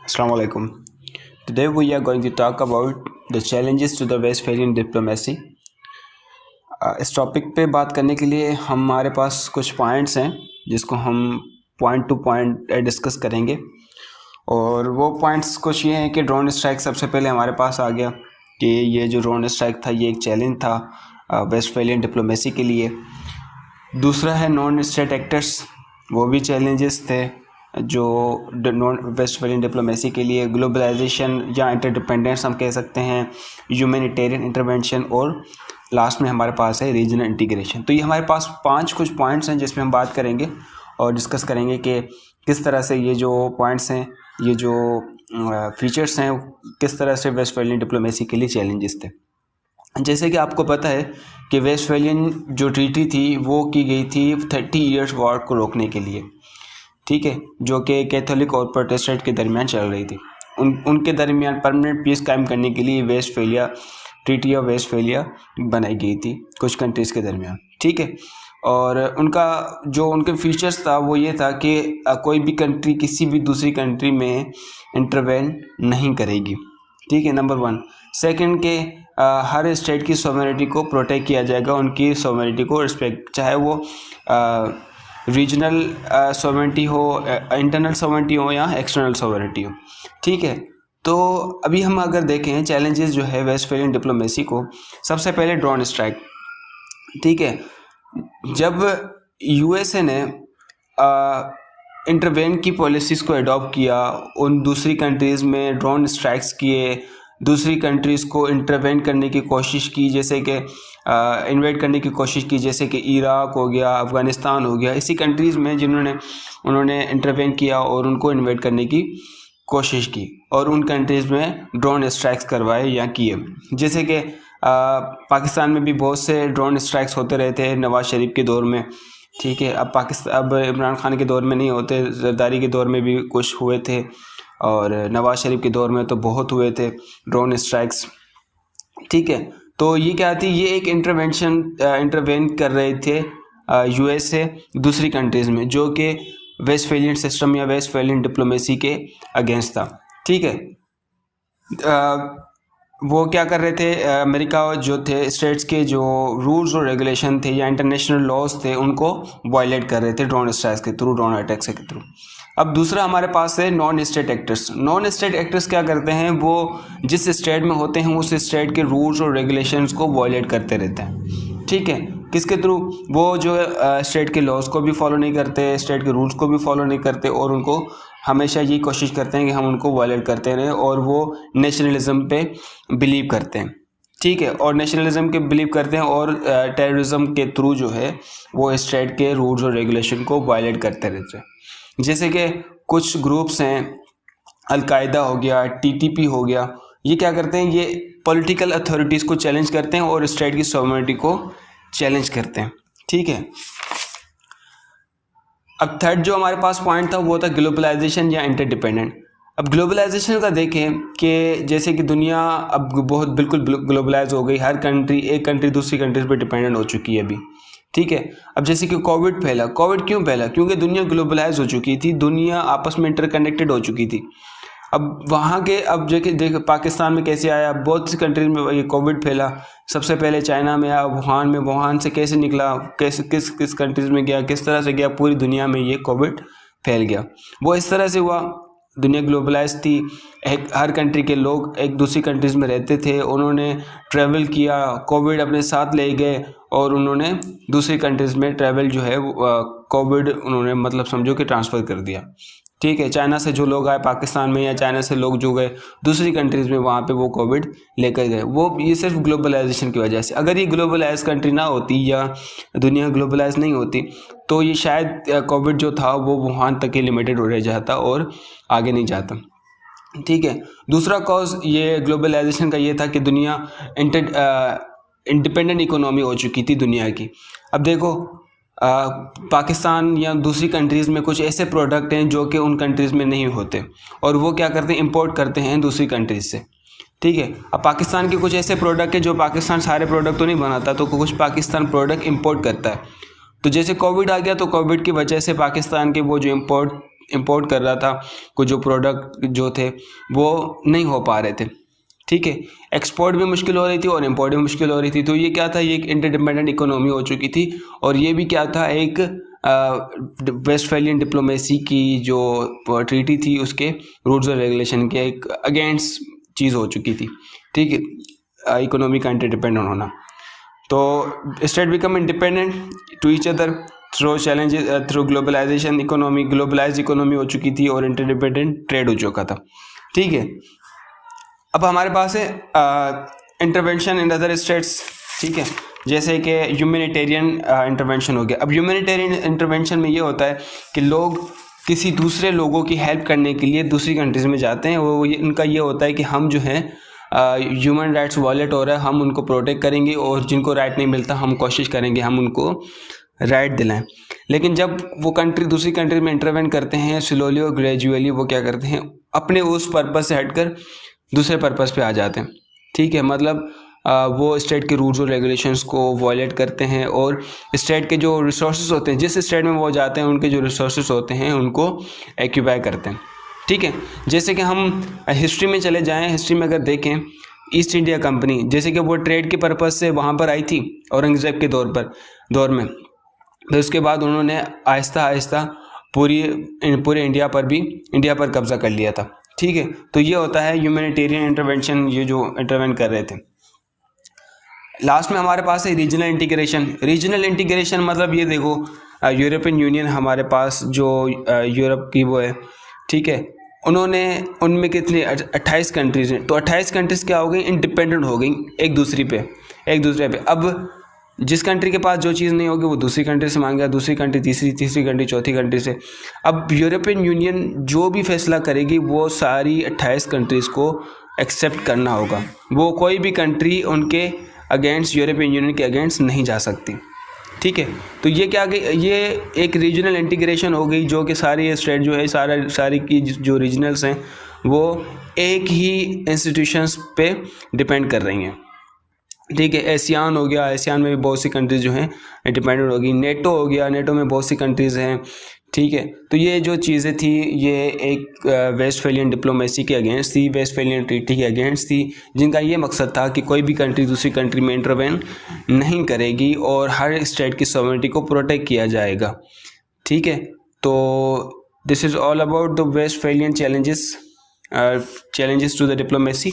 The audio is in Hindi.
Assalamu alaikum. Today we are going to talk about the challenges to the Westphalian diplomacy. इस टॉपिक पे बात करने के लिए हमारे पास कुछ पॉइंट्स हैं जिसको हम पॉइंट टू पॉइंट डिस्कस करेंगे। और वो पॉइंट्स कुछ ये हैं कि ड्रोन स्ट्राइक सबसे पहले हमारे पास आ गया कि ये जो ड्रोन स्ट्राइक था ये एक चैलेंज था वेस्टफेलियन डिप्लोमेसी के लिए। दूसरा है नॉन स्टेट एक्टर्स, वो भी चैलेंजेस थे जो नॉन वेस्टफेलियन डिप्लोमेसी के लिए। ग्लोबलाइजेशन या इंटरडिपेंडेंस हम कह सकते हैं, ह्यूमैनिटेरियन इंटरवेंशन, और लास्ट में हमारे पास है रीजनल इंटीग्रेशन। तो ये हमारे पास कुछ पॉइंट्स हैं जिसमें हम बात करेंगे और डिस्कस करेंगे कि किस तरह से ये जो पॉइंट्स हैं, ये जो फीचर्स हैं, किस तरह से वेस्टफेलियन डिप्लोमेसी के लिए चैलेंजेस थे। जैसे कि आपको पता है कि वेस्टफेलियन जो ट्रीटी थी वो की गई थी 30 ईयर्स वॉर को रोकने के लिए, ठीक है, जो कि कैथोलिक और प्रोटेस्टेंट के दरमियान चल रही थी। उनके दरमियान परमानेंट पीस कायम करने के लिए वेस्टफेलिया ट्रीटी ऑफ वेस्टफेलिया बनाई गई थी कुछ कंट्रीज़ के दरमियान, ठीक है। और उनके फीचर्स था वो ये था कि कोई भी कंट्री किसी भी दूसरी कंट्री में इंटरवेन नहीं करेगी, ठीक है, नंबर 1। सेकंड के हर स्टेट की सॉवरेनिटी को प्रोटेक्ट किया जाएगा, उनकी सॉवरेनिटी को रिस्पेक्ट, चाहे वो रीजनल सॉवरेनिटी हो, इंटरनल सॉवरेनिटी हो या एक्सटर्नल सॉवरेनिटी हो, ठीक है। तो अभी हम अगर देखें चैलेंजेस जो है वेस्टफेलियन डिप्लोमेसी को, सबसे पहले ड्रोन स्ट्राइक, ठीक है। जब यूएसए ने इंटरवेन की पॉलिसीज़ को अडॉप्ट किया, उन दूसरी कंट्रीज़ में ड्रोन स्ट्राइक्स किए, दूसरी कंट्रीज़ को इंटरवेन करने की कोशिश की, जैसे कि इन्वेड करने की कोशिश की, जैसे कि इराक हो गया, अफ़गानिस्तान हो गया, इसी कंट्रीज़ में उन्होंने इंटरवेन किया और उनको इन्वेड करने की कोशिश की और उन कंट्रीज़ में ड्रोन स्ट्राइक्स करवाए या किए। जैसे कि पाकिस्तान में भी बहुत से ड्रोन स्ट्राइक्स होते रहे थे नवाज़ शरीफ के दौर में, ठीक है। अब इमरान खान के दौर में नहीं होते, जरदारी के दौर में भी कुछ हुए थे और नवाज़ शरीफ के दौर में तो बहुत हुए थे ड्रोन स्ट्राइक्स, ठीक है। तो ये क्या थी, ये एक इंटरवेन कर रहे थे यूएसए दूसरी कंट्रीज़ में, जो कि वेस्टफेलियन सिस्टम या वेस्टफेलियन डिप्लोमेसी के अगेंस्ट था, ठीक है। वो क्या कर रहे थे, अमेरिका जो थे स्टेट्स के जो रूल्स और रेगुलेशन थे या इंटरनेशनल लॉज थे उनको वायलेट कर रहे थे ड्रोन स्ट्राइक्स के थ्रू, ड्रोन अटैक्स के थ्रू। अब दूसरा हमारे पास है non state actors. Non state actors क्या करते हैं, वो जिस स्टेट में होते हैं उस स्टेट के रूल्स और रेगुलेशंस को वायलेट करते रहते हैं, ठीक है। किसके थ्रू, वो जो स्टेट के लॉज को भी फॉलो नहीं करते, स्टेट के रूल्स को भी फॉलो नहीं करते और उनको हमेशा ये कोशिश करते हैं कि हम उनको वायलेट करते रहें, और वो नेशनलिज्म पे बिलीव करते हैं, ठीक है। और नेशनलिज्म के बिलीव करते हैं और टेररिज्म के थ्रू जो है वो स्टेट के रूल्स और रेगुलेशन को वायलेट करते रहते हैं। जैसे कि कुछ ग्रुप्स हैं, अलकायदा हो गया, टीटीपी हो गया, ये क्या करते हैं, ये पॉलिटिकल अथॉरिटीज़ को चैलेंज करते हैं और स्टेट की सॉवरेनिटी को चैलेंज करते हैं, ठीक है। अब थर्ड जो हमारे पास पॉइंट था वो था ग्लोबलाइजेशन या इंटरडिपेंडेंट। अब ग्लोबलाइजेशन का देखें कि जैसे कि दुनिया अब बहुत बिल्कुल ग्लोबलाइज हो गई, हर कंट्री, एक कंट्री दूसरी कंट्रीज पे डिपेंडेंट हो चुकी है अभी, ठीक है। अब जैसे कि कोविड फैला, कोविड क्यों फैला, क्योंकि दुनिया ग्लोबलाइज हो चुकी थी, दुनिया आपस में इंटरकनेक्टेड हो चुकी थी। अब वहाँ के, अब देखिए पाकिस्तान में कैसे आया, बहुत सी कंट्रीज में ये कोविड फैला, सबसे पहले चाइना में आया, वुहान में, वुहान से कैसे निकला, कैसे किस कंट्रीज में गया, किस तरह से गया, पूरी दुनिया में ये कोविड फैल गया। वो इस तरह से हुआ, दुनिया ग्लोबलाइज थी, हर कंट्री के लोग एक दूसरी कंट्रीज में रहते थे, उन्होंने ट्रैवल किया, कोविड अपने साथ ले गए और उन्होंने दूसरी कंट्रीज में ट्रैवल जो है कोविड उन्होंने मतलब समझो कि ट्रांसफ़र कर दिया, ठीक है। चाइना से जो लोग आए पाकिस्तान में या चाइना से लोग जो गए दूसरी कंट्रीज़ में, वहाँ पे वो कोविड लेकर गए। वो ये सिर्फ ग्लोबलाइजेशन की वजह से, अगर ये ग्लोबलाइज कंट्री ना होती या दुनिया ग्लोबलाइज नहीं होती तो ये शायद कोविड जो था वो वुहान तक ही लिमिटेड रह जाता और आगे नहीं जाता, ठीक है। दूसरा कॉज ये ग्लोबलाइजेशन का ये था कि दुनिया इंडिपेंडेंट इकोनॉमी हो चुकी थी दुनिया की। अब देखो पाकिस्तान या दूसरी कंट्रीज़ में कुछ ऐसे प्रोडक्ट हैं जो कि उन कंट्रीज़ में नहीं होते और वो क्या करते हैं, इंपोर्ट करते हैं दूसरी कंट्रीज़ से, ठीक है। अब पाकिस्तान के कुछ ऐसे प्रोडक्ट हैं जो पाकिस्तान सारे प्रोडक्ट तो नहीं बनाता, तो कुछ पाकिस्तान प्रोडक्ट इंपोर्ट करता है। तो जैसे कोविड आ गया तो कोविड की वजह से पाकिस्तान के वो जो इंपोर्ट इंपोर्ट कर रहा था, कुछ जो प्रोडक्ट जो थे वो नहीं हो पा रहे थे, ठीक है। एक्सपोर्ट भी मुश्किल हो रही थी और इंपोर्ट भी मुश्किल हो रही थी। तो ये क्या था, ये एक इंटरडिपेंडेंट इकोनॉमी हो चुकी थी और ये भी क्या था, एक वेस्टफैलियन डिप्लोमेसी की जो ट्रीटी थी उसके रूल्स और रेगुलेशन के एक अगेंस्ट चीज़ हो चुकी थी, ठीक है, इकोनॉमी का इंटरडिपेंडेंट होना। तो state become independent to each other through challenges, through globalization, economy globalize economy हो चुकी थी और इंटरडिपेंडेंट ट्रेड हो चुका था, ठीक है। अब हमारे पास है इंटरवेंशन इन अदर स्टेट्स, ठीक है, जैसे कि ह्यूमैनिटेरियन इंटरवेंशन हो गया। अब ह्यूमैनिटेरियन इंटरवेंशन में ये होता है कि लोग किसी दूसरे लोगों की हेल्प करने के लिए दूसरी कंट्रीज़ में जाते हैं। वो इनका ये होता है कि हम जो है ह्यूमन राइट्स वायलेट हो रहा है, हम उनको प्रोटेक्ट करेंगे और जिनको राइट नहीं मिलता हम कोशिश करेंगे हम उनको राइट दिलाएं। लेकिन जब वो कंट्री दूसरी कंट्री में इंटरवेंट करते हैं, स्लोली और ग्रेजुअली वो क्या करते हैं, अपने उस पर्पज़ से हटकर दूसरे पर्पज़ पे आ जाते हैं, ठीक है। मतलब वो स्टेट के रूल्स और रेगुलेशंस को वायलेट करते हैं और स्टेट के जो रिसोर्सेज होते हैं, जिस स्टेट में वो जाते हैं उनके जो रिसोर्सेज होते हैं उनको एक्यूपाई करते हैं, ठीक है। जैसे कि हम हिस्ट्री में चले जाएं, हिस्ट्री में अगर देखें, ईस्ट इंडिया कंपनी जैसे कि वो ट्रेड के पर्पज़ से वहाँ पर आई थी औरंगज़ेब के दौर में। फिर उसके बाद उन्होंने आहिस्ता आहिस्ता पूरे इंडिया पर कब्जा कर लिया था, ठीक है। तो ये होता है ह्यूमैनिटेरियन इंटरवेंशन, ये जो इंटरवेंट कर रहे थे। लास्ट में हमारे पास है रीजनल इंटीग्रेशन। रीजनल इंटीग्रेशन मतलब ये देखो, यूरोपियन यूनियन हमारे पास जो यूरोप की वो है, ठीक है, उनमें कितनी 28 कंट्रीज़ हैं। तो 28 कंट्रीज़ क्या हो गई, इंडिपेंडेंट हो गई एक दूसरे पे। अब जिस कंट्री के पास जो चीज़ नहीं होगी वो दूसरी कंट्री से मांगेगा, दूसरी कंट्री तीसरी कंट्री, चौथी कंट्री से। अब यूरोपियन यूनियन जो भी फैसला करेगी वो सारी 28 कंट्रीज़ को एक्सेप्ट करना होगा। वो कोई भी कंट्री उनके अगेंस्ट, यूरोपियन यूनियन के अगेंस्ट नहीं जा सकती, ठीक है। तो ये क्या गई, ये एक रीजनल इंटीग्रेशन हो गई, जो कि सारी स्टेट जो है सारी की जो रीजनल्स हैं वो एक ही इंस्टीट्यूशंस पे डिपेंड कर रही हैं, ठीक है। एशियान हो गया, एशियान में भी बहुत सी कंट्रीज़ जो हैं डिपेंडेंट होगी। नेटो हो गया, नेटो में बहुत सी कंट्रीज़ हैं, ठीक है। तो ये जो चीज़ें थी ये एक वेस्टफैलियन डिप्लोमेसी के अगेंस्ट थी, वेस्टफैलियन ट्रीटी के अगेंस्ट थी, जिनका ये मकसद था कि कोई भी कंट्री दूसरी कंट्री में इंटरवेन नहीं करेगी और हर स्टेट की सॉवरेनिटी को प्रोटेक्ट किया जाएगा, ठीक है। तो this is all about the Westphalian challenges to the diplomacy.